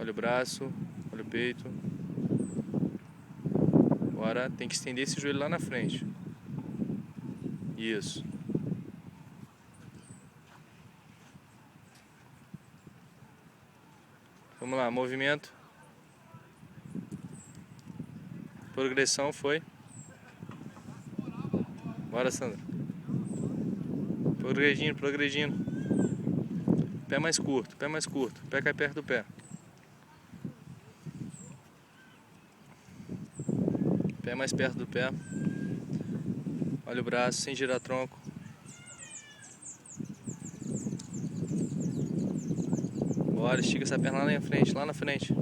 Olha o braço, olha o peito. Agora tem que estender esse joelho lá na frente. Isso. Vamos lá, movimento. Progressão foi. Bora, Sandra. Progredindo, progredindo. Pé mais curto, pé mais curto. Pé cai perto do pé. Pé mais perto do pé. Olha o braço, sem girar tronco. Bora, estica essa perna lá na frente, lá na frente.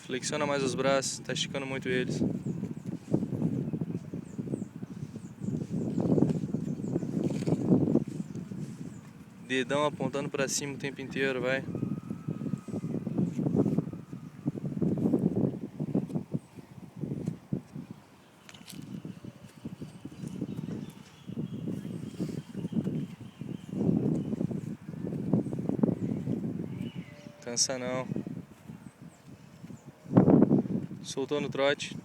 Flexiona mais os braços, tá esticando muito eles. Dedão apontando pra cima o tempo inteiro, vai. Cansa não. Soltou no trote.